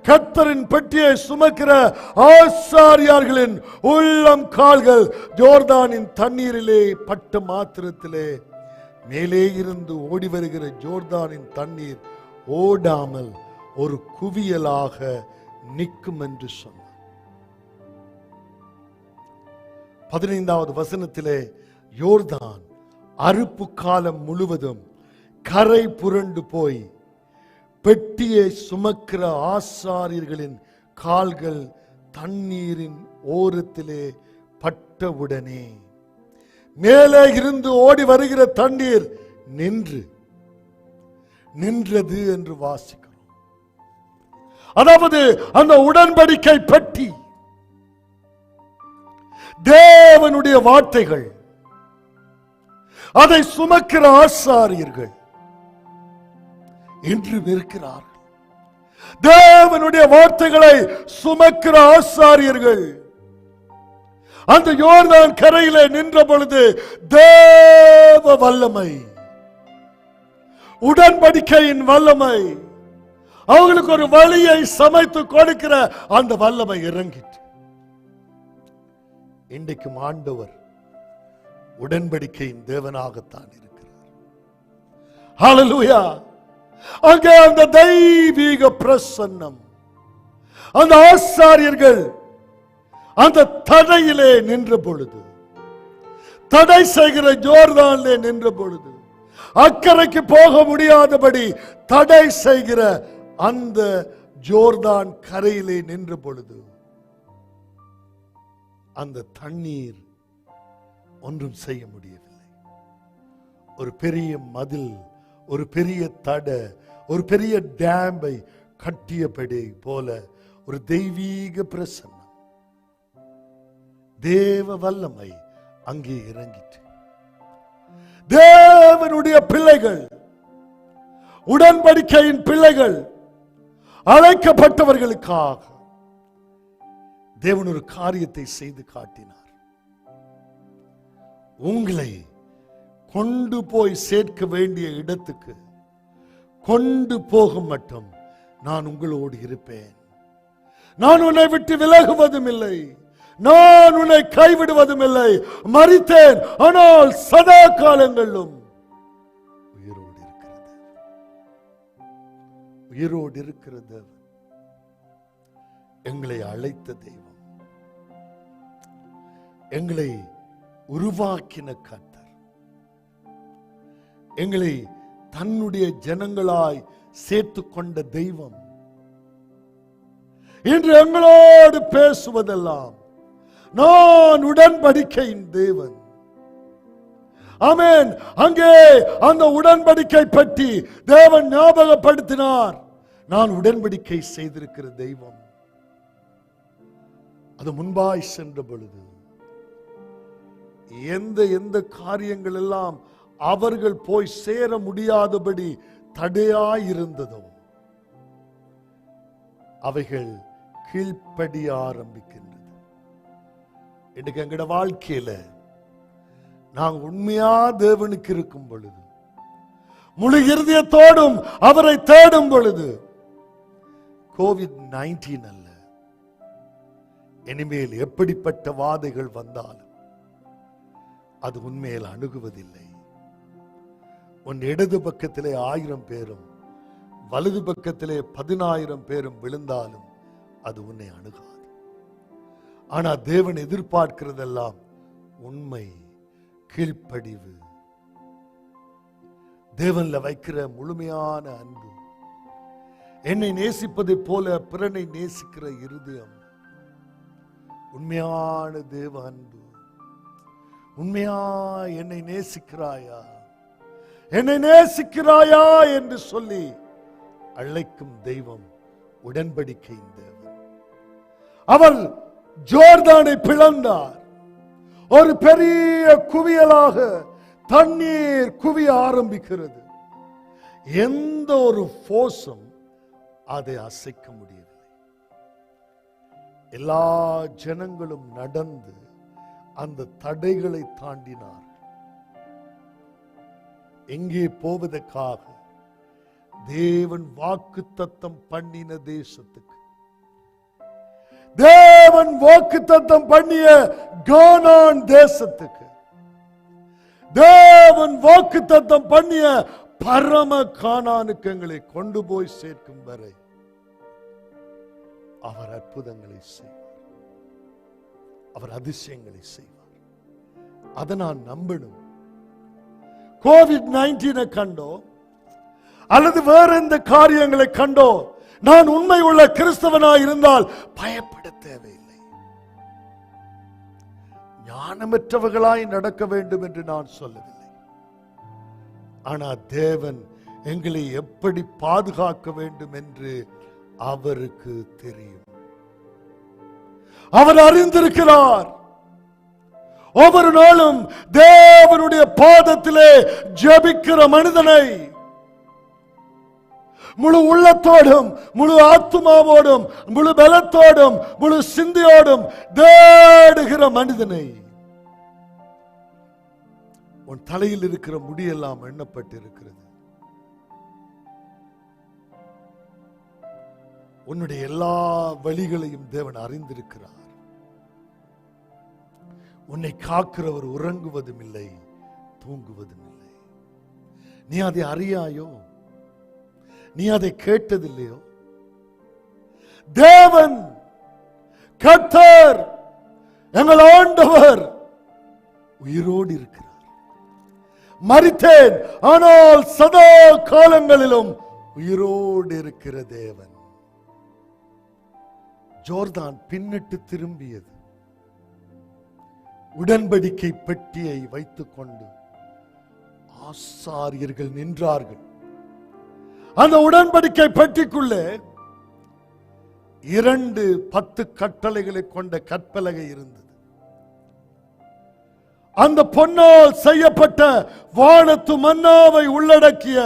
கர்த்தரின் பெட்டியை சுமக்கிற ஆசாரியர்களின் உள்ளம் கால்கள் ஜோர்தானின் தண்ணீரிலே பட்ட மாத்திரத்திலே மேலே இருந்து ஓடி வருகிற ஜோர்தானின் தண்ணீர் ஓடாமல் ஒரு குவியலாக நிற்கும் என்று சொன்னார். 15வது வசனத்திலே யோர்தான் அறுப்பு காலம் முழுவதும் கரை புரண்டு போய் பெட்டியை சுமக்கிற ஆசாரியர்களின் கால்கள் தண்ணீரின் ஓரத்திலே பட்டவுடனே மேலே இருந்து ஓடி வருகிற தண்ணீர் நின்றது என்று வாசிக்கிறோம். அதாவது அந்த உடன்படிக்கை பெட்டி, தேவனுடைய வார்த்தைகள், அதை சுமக்கிற ஆசாரியர்கள் இன்று இருக்கிறார்கள். தேவனுடைய வார்த்தைகளை சுமக்கிற ஆசாரியர்கள் அந்த யோர்தான் கரையிலே நின்ற பொழுது தேவ வல்லமை, உடன்படிக்கையின் வல்லமை, அவங்களுக்கு ஒரு வழியை சமைத்து கொடுக்கிற அந்த வல்லமை இறங்கிட்டு. இன்றைக்கும் ஆண்டவர் உடன்படிக்கையின் தேவனாகத்தான் இருக்கிறார். ஹல்லேலூயா. அங்கே அந்த தெய்வீக பிரசன்னம், அந்த ஆசாரியர்கள் அந்த தடையிலே நின்ற பொழுது, தடை செய்கிற ஜோர்தானிலே நின்ற பொழுது, அக்கறைக்கு போக முடியாதபடி தடை செய்கிற அந்த ஜோர்தான் கரையிலே நின்ற பொழுது அந்த தண்ணீர் ஒன்றும் செய்ய முடியவில்லை. ஒரு பெரிய மதில், ஒரு பெரிய தடை, ஒரு பெரிய டேம்பை கட்டியபடி போல ஒரு தெய்வீக பிரசன்னம், தேவ வல்லமை அங்கே இறங்கிட்டு. தேவனுடைய பிள்ளைகள், உடன்படிக்கையின் பிள்ளைகள், அழைக்கப்பட்டவர்களுக்காக தேவன் ஒரு காரியத்தை செய்து காட்டினார். உங்களை கொண்டு போய் சேர்க்க வேண்டிய இடத்துக்கு கொண்டு போகும் மட்டும் நான் உங்களோடு இருப்பேன். நான் உன்னை விட்டு விலகுவதும் இல்லை, நான் உன்னை கைவிடுவதும் இல்லை. மரித்தேன், ஆனால் சதா காலங்களிலும் உயிரோடு இருக்கிறது. உயிரோடு இருக்கிறது. எங்களை அழைத்த தெய்வம், எங்களை உருவாக்கின கர்த்தர், எங்களை தன்னுடைய ஜனங்களாய் சேர்த்து கொண்ட தெய்வம் இன்று எங்களோடு பேசுவதெல்லாம் நான் உடன்படிக்கையின் தேவன். ஆமென். அங்கே அந்த உடன்படிக்கை பற்றி தேவன் ஞாபகப்படுத்தினார். நான் உடன்படிக்கை செய்திருக்கிற தெய்வம். அது முன்பாய் சென்ற பொழுது எந்த காரியங்கள் எல்லாம் அவர்கள் போய் சேர முடியாதபடி தடையாயிருந்ததோ அவைகள் கீழ்ப்படிய ஆரம்பிக்கின்றது. இன்னைக்கு எங்கட வாழ்க்கையில நாங்கள் உண்மையா தேவனுக்கு இருக்கும் பொழுது, முழு இருதயத்தோடும் அவரை தேடும் பொழுது, COVID-19 அல்ல, இனிமேல் எப்படிப்பட்ட வாதைகள் வந்தாலும் அது உண்மையில் அணுகுவதில்லை. உன் இடது பக்கத்திலே 1000 பேரும் வலது பக்கத்திலே 10,000 பேரும் விழுந்தாலும் அது உன்னை அணுகாது. ஆனா தேவன் எதிர்பார்க்கிறதெல்லாம் உண்மை, கீழ்ப்படிவு, தேவன்ல வைக்கிற முழுமையான அன்பு, என்னை நேசிப்பதை போல பிறனை நேசிக்கிற இருதயம், உண்மையான தேவ அன்பு. உண்மையா என்னை நேசிக்கிறாயா, என்னை நேசிக்கிறாயா என்று சொல்லி அழைக்கும் தெய்வம் உடன்படிக்கையின் தேவன். அவர் ஜோர்தானை பிளந்தார். ஒரு பெரிய குவியலாக தண்ணீர் குவிய ஆரம்பிக்கிறது. எந்த ஒரு போர்ஸும் அதை அசைக்க முடியவில்லை. எல்லா ஜனங்களும் நடந்து அந்த தடைகளை தாண்டினார். எங்கே போவதற்காக? தேவன் வாக்குத்தத்தம் பண்ணின தேசத்துக்கு. தேவன் வாக்குத்தத்தம் பண்ணிய கானான் தேசத்துக்கு. தேவன் வாக்குத்தத்தம் பண்ணிய பரம கானானுக்கு எங்களை கொண்டு போய் சேர்க்கும் வரை அவர் அற்புதங்களை செய்வார், அவர் அதிசயங்களை செய்வார். அதை நான் நம்பணும். COVID-19 கண்டோ அல்லது வேற எந்த காரியங்களை கண்டோ நான் உண்மை உள்ள கிறிஸ்தவனாய் இருந்தால் பயப்பட தேவையில்லை. ஞானமற்றவர்களாய் நடக்க வேண்டும் என்று நான் சொல்லவில்லை. ஆனா தேவன் எங்களை எப்படி பாதுகாக்க வேண்டும் என்று அவருக்கு தெரியும். அவர் அறிந்திருக்கிறார். ஒவ்வொரு நாளும் தேவனுடைய பாதத்திலே ஜெபிக்கிற மனிதனை முழு உள்ளத்தோடும், முழு ஆத்துமாவோடும், முழு பலத்தோடும், முழு சிந்தையோடும் தேடுகிற மனிதனை, உன் தலையில் இருக்கிற முடியெல்லாம் எண்ணப்பட்டிருக்கிறது. உன்னுடைய எல்லா வழிகளையும் தேவன் அறிந்திருக்கிறார். உன்னை காக்கிறவர் உறங்குவதும் இல்லை, தூங்குவதும் இல்லை. நீ அதை அறியாயோ? நீ அதை கேட்டதில்லையோ? தேவன், கர்த்தர், எங்கள் ஆண்டவர் உயிரோடு இருக்கிறார். மரித்தேன், ஆனால் சதா காலங்களிலும் உயிரோடு இருக்கிற தேவன். ஜோர்தான் பின்னிட்டு திரும்பியது. உடன்படிக்கை பெட்டியை வைத்துக் கொண்டு ஆசாரியர்கள் நின்றார்கள். அந்த உடன்படிக்கை பெட்டிக்குள்ளே 2 10 கட்டளைகளை கொண்ட கற்பலகை இருந்தது. அந்த பொன்னால் செய்யப்பட்ட வானத்து மன்னாவை உள்ளடக்கிய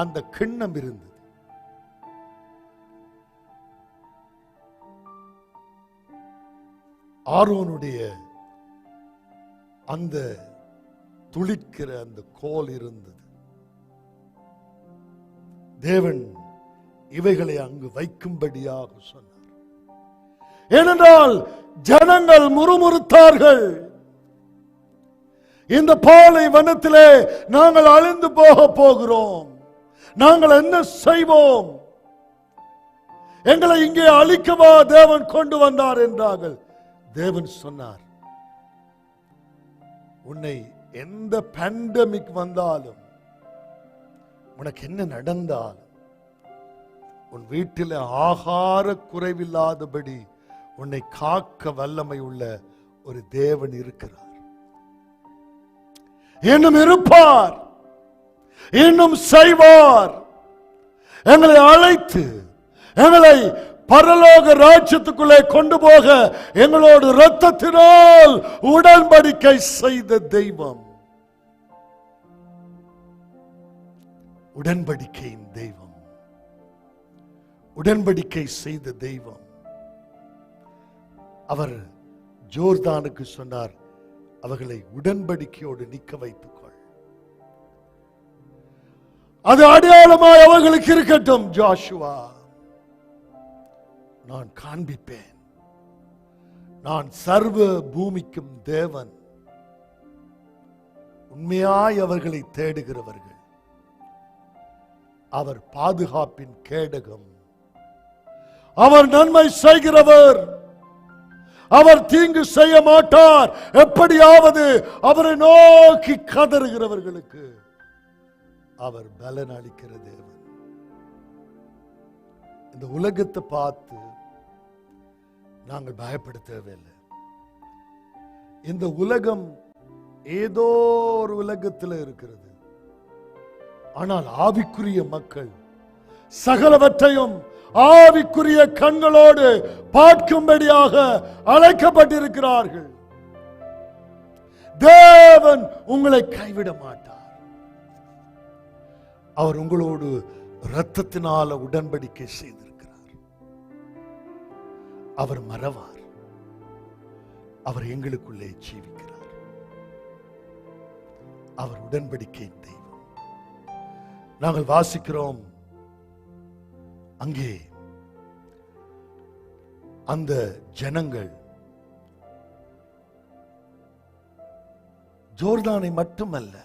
அந்த கிண்ணம் இருந்தது. ஆரோனுடைய அந்த துளிக்கிற அந்த கோல் இருந்தது. தேவன் இவைகளை அங்கு வைக்கும்படியாக சொன்னார். ஏனென்றால் ஜனங்கள் முறுமுறுத்தார்கள். இந்த பாலைவனத்திலே நாங்கள் அழிந்து போக போகிறோம், நாங்கள் என்ன செய்வோம், எங்களை இங்கே அழிக்கவா தேவன் கொண்டு வந்தார் என்றார்கள். தேவன் சொன்னார், உன்னை எந்த பேண்டமிக் வந்தாலும், உனக்கு என்ன நடந்தாலும், உன் வீட்டில் ஆகார குறைவில்லாதபடி உன்னை காக்க வல்லமை உள்ள ஒரு தேவன் இருக்கிறார், இன்னும் இருப்பார், இன்னும் செய்வார். எங்களை அழைத்து எங்களை பரலோக ராஜ்யத்துக்குள்ளே கொண்டு போக எங்களோடு இரத்தத்தினால் உடன்படிக்கை செய்த தெய்வம், உடன்படிக்கையின் தெய்வம், உடன்படிக்கை செய்த தெய்வம். அவர் ஜோர்தானுக்கு சொன்னார், அவர்களை உடன்படிக்கையோடு நிற்க வைத்துக்கொள், அது அடையாளமாய் அவர்களுக்கு இருக்கட்டும். ஜோஷுவா, நான் காண்பிப்பேன், நான் சர்வ பூமிக்கும் தேவன், உண்மையாய் அவர்களை தேடுகிறவர்கள், அவர் பாதுகாப்பின் கேடகம், அவர் நன்மை செய்கிறவர், அவர் தீங்கு செய்ய மாட்டார். எப்படியாவது அவரை நோக்கி கதறுகிறவர்களுக்கு அவர் பலன் அளிக்கிற தேவன். இந்த உலகத்தை பார்த்து நாங்கள் பயப்பட தேவையில்லை. இந்த உலகம் ஏதோ ஒரு உலகத்தில் இருக்கிறது. ஆனால் ஆவிக்குரிய மக்கள் சகலவற்றையும் ஆவிக்குரிய கண்களோடு பார்க்கும்படியாக அழைக்கப்பட்டிருக்கிறார்கள். தேவன் உங்களை கைவிட மாட்டார். அவர் உங்களோடு இரத்தத்தினால உடன்படிக்கை செய்திருக்கிறார். அவர் மறவார். அவர் எங்களுக்குள்ளே ஜீவிக்கிறார். அவர் உடன்படிக்கை தெய்வம். நாங்கள் வாசிக்கிறோம், அங்கே அந்த ஜனங்கள் ஜோர்தானை மட்டுமல்ல,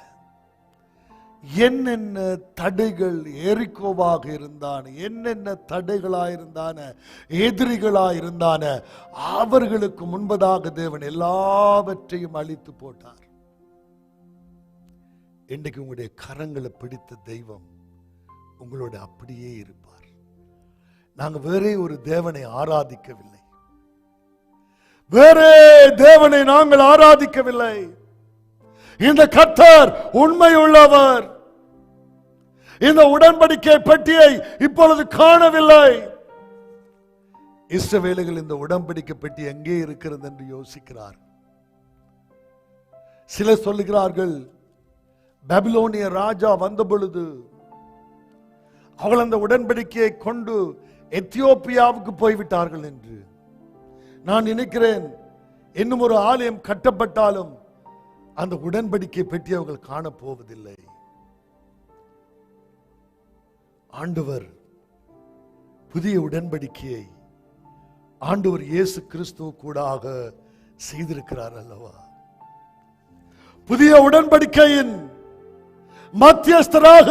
என்னென்ன தடைகள் எரிக்கோவாக இருந்தான, என்னென்ன தடைகளாயிருந்தான, எதிரிகளாயிருந்தான, அவர்களுக்கு முன்பதாக தேவன் எல்லாவற்றையும் அழித்து போட்டார். இன்றைக்கு உங்களுடைய கரங்களை பிடித்த தெய்வம் உங்களோட அப்படியே இருப்பார். நாங்கள் வேறே ஒரு தேவனை ஆராதிக்கவில்லை, வேறே தேவனை நாங்கள் ஆராதிக்கவில்லை. இந்த கர்த்தர் உண்மை உள்ளவர். இந்த உடன்படிக்கை பெட்டியை இப்பொழுது காணவில்லை. இஸ்ரவேலர்கள் இந்த உடன்படிக்கை பெட்டி எங்கே இருக்கிறது என்று யோசிக்கிறார். சிலர் சொல்லுகிறார்கள், பாபிலோனிய ராஜா வந்த பொழுது அவர்கள் அந்த உடன்படிக்கையை கொண்டு எத்தியோப்பியாவுக்கு போய்விட்டார்கள் என்று. நான் நினைக்கிறேன், இன்னும் ஒரு ஆலயம் கட்டப்பட்டாலும் அந்த உடன்படிக்கை பெட்டி அவர்கள் காணப்போவதில்லை. ஆண்டவர் புதிய உடன்படிக்கையை ஆண்டவர் இயேசு கிறிஸ்துவ கூடாக செய்திருக்கிறார் அல்லவா? புதிய உடன்படிக்கையின் மத்தியஸ்தராக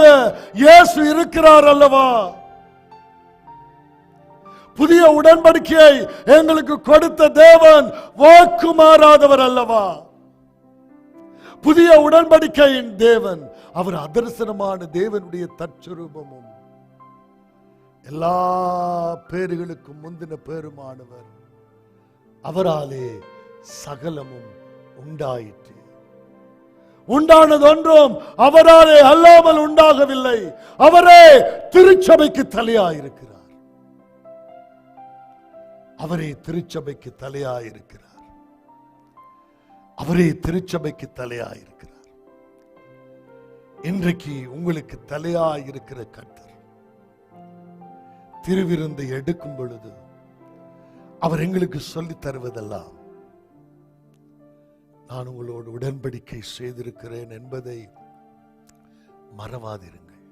இயேசு இருக்கிறார் அல்லவா? புதிய உடன்படிக்கையை எங்களுக்கு கொடுத்த தேவன் வாக்கு மாறாதவர் அல்லவா? புதிய உடன்படிக்கையின் தேவன், அவர் அதர்சனமான தேவனுடைய தற்சுரூபமும் எல்லா பேர்களுக்கும் முந்தின பேருமானவர். அவராலே சகலமும் உண்டாயிற்று. உண்டானது ஒன்றும் அவராலே அல்லாமல் உண்டாகவில்லை. அவரே திருச்சபைக்கு தலையாயிருக்கிறார். அவரே திருச்சபைக்கு தலையாயிருக்கிறார். அவரே திருச்சபைக்கு தலையாயிருக்கிறார். இன்றைக்கு உங்களுக்கு தலையாயிருக்கிற கர்த்தர் திருவிருந்தை எடுக்கும் பொழுது அவர் எங்களுக்கு சொல்லித் தருவதெல்லாம், நான் உங்களோடு உடன்படிக்கை செய்திருக்கிறேன் என்பதை மறவாதிருங்கள்,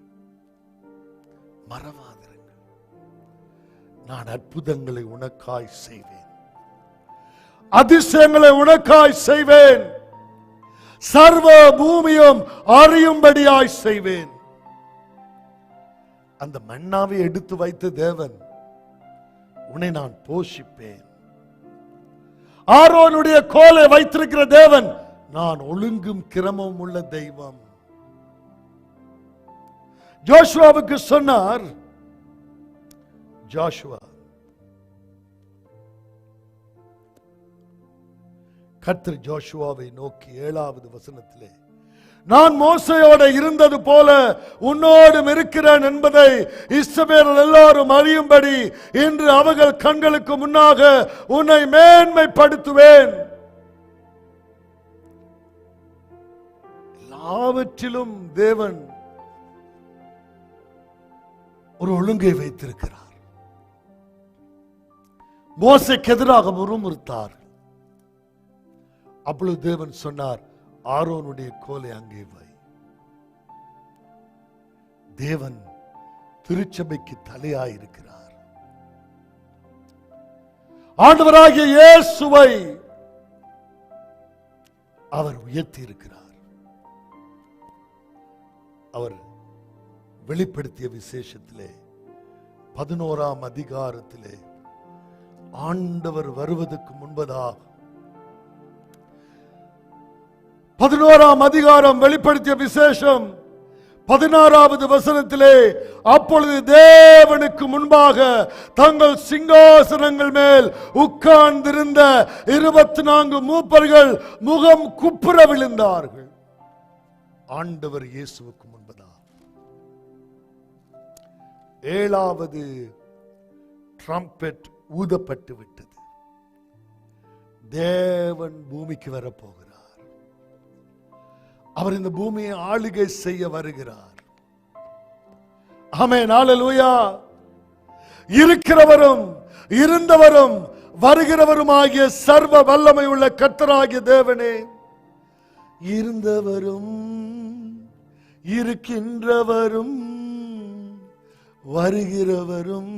மறவாதிருங்கள். நான் அற்புதங்களை உனக்காய் செய்வேன். அதிசயங்களை உனக்காய் செய்வேன், சர்வ பூமியும் அறியும்படியாய் செய்வேன். அந்த மன்னாவை எடுத்து வைத்த தேவன், உன்னை நான் போஷிப்பேன். ஆரோனுடைய கோலை வைத்திருக்கிற தேவன், நான் ஒழுங்கும் கிரமம் உள்ள தெய்வம். ஜோஷுவாவுக்கு சொன்னார், ஜோஷுவா, கர்த்தர் ஜோஷுவாவை நோக்கி 7வது வசனத்திலே, நான் மோசையோட இருந்தது போல உன்னோடும் இருக்கிறேன் என்பதை இஸ்ரவேலர் எல்லாரும் அறியும்படி இன்று அவர்கள் கண்களுக்கு முன்னாக உன்னை மேன்மைப்படுத்துவேன். எல்லாவற்றிலும் தேவன் ஒரு ஒழுங்கை வைத்திருக்கிறார். மோசைக்கு எதிராக முறுமுறுத்தார். அப்பொழுது தேவன் சொன்னார், ஆரோனுடைய கோலை அங்கே வை. தேவன் திருச்சபைக்கு தலையாயிருக்கிறார். ஆண்டவராகிய இயேசுவை அவர் உயர்த்தி இருக்கிறார். அவர் வெளிப்படுத்திய விசேஷத்திலே 11ஆம் அதிகாரத்திலே ஆண்டவர் வருவதற்கு முன்பதாக 11ஆம் அதிகாரம் வெளிப்படுத்திய விசேஷம் 16வது வசனத்திலே, அப்பொழுது தேவனுக்கு முன்பாக தங்கள் சிங்காசனங்கள் மேல் உட்கார்ந்திருந்த 24 மூப்பர்கள் முகம் குப்புற விழுந்தார்கள். ஆண்டவர் இயேசுவுக்கு முன்பதாக 7வது ட்ரம்பெட் ஊதப்பட்டு விட்டது. தேவன் பூமிக்கு வரப்போகிறார். அவர் இந்த பூமியை ஆளுகை செய்ய வருகிறார். ஆமென், ஹல்லேலூயா. இருக்கிறவரும் இருந்தவரும் வருகிறவரும் ஆகிய சர்வ வல்லமை உள்ள கர்த்தராகிய தேவனே, இருந்தவரும் இருக்கின்றவரும் வருகிறவரும்,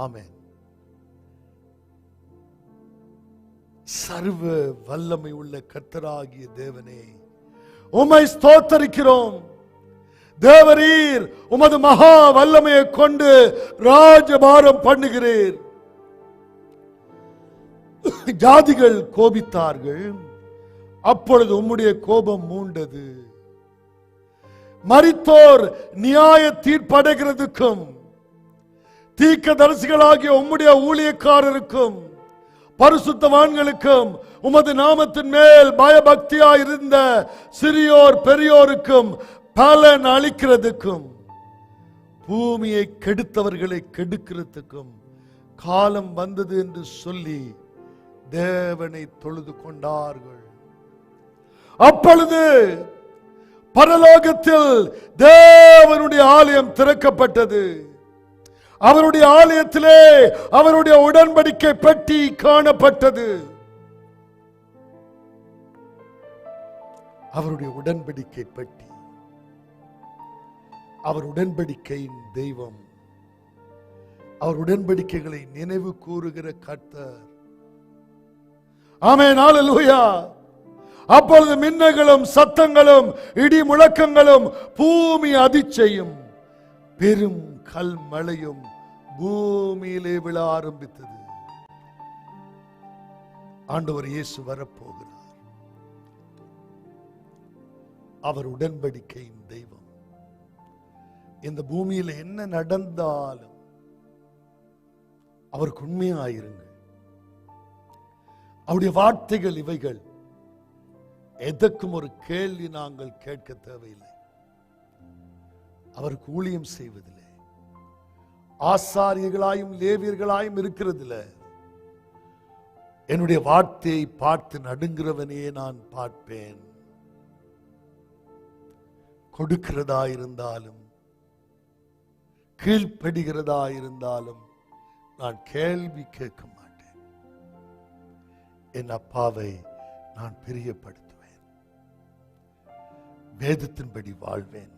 ஆமென், சர்வ வல்லமை உள்ள கர்த்தராகிய தேவனே, உம்மை ஸ்தோத்தரிக்கிறோம். தேவரீர் உமது மகா வல்லமையை கொண்டு ராஜபாரம் பண்ணுகிறீர். ஜாதிகள் கோபித்தார்கள், அப்பொழுது உம்முடைய கோபம் மூண்டது. மரித்தோர் நியாய தீர்ப்படைகிறதுக்கும் தீர்க்கதரிசிகளாகிய உம்முடைய ஊழியக்காரருக்கும் பரிசுத்தவான்களுக்கும் உமது நாமத்தின் மேல் பயபக்தியாய் இருந்த சிறியோர் பெரியோருக்கும் பலன் அளிக்கிறதுக்கும் பூமியை கெடுத்தவர்களை கெடுக்கிறதுக்கும் காலம் வந்தது என்று சொல்லி தேவனை தொழுது கொண்டார்கள். அப்பொழுது பரலோகத்தில் தேவனுடைய ஆலயம் திறக்கப்பட்டது. அவருடைய ஆலயத்திலே அவருடைய உடன்படிக்கை பெட்டி காணப்பட்டது. அவருடைய உடன்படிக்கை பெட்டி, அவர் உடன்படிக்கையின் தெய்வம், அவர் உடன்படிக்கைகளை நினைவு கூறுகிற கர்த்தர். ஆமென், ஹல்லேலூயா. அப்பொழுது மின்னல்களும் சத்தங்களும் இடி முழக்கங்களும் பூமி அதிர்ச்சியும் பெரும் கல் மழையும் பூமியிலே விழ ஆரம்பித்தது. ஆண்டவர் இயேசு வரப்போகிறார். அவர் உடன்படிக்கையின் தெய்வம். இந்த பூமியில் என்ன நடந்தாலும் அவருக்கு உண்மையாயிருங்கள். அவருடைய வார்த்தைகள் இவைகள். எதற்கும் ஒரு கேள்வி நாங்கள் கேட்க தேவையில்லை. அவருக்கு ஊழியம் செய்வதில்லை, ஆசாரியர்களாயும் லேவியர்களாயும் இருக்கிறதில்ல. என்னுடைய வார்த்தையை பார்த்து நடுங்கிறவனே நான் பார்ப்பேன். கொடுக்கிறதா இருந்தாலும் கீழ்ப்படுகிறதா இருந்தாலும் நான் கேள்வி கேட்க மாட்டேன். என் அப்பாவை நான் பிரியப்படுத்துவேன், வேதத்தின்படி வாழ்வேன்.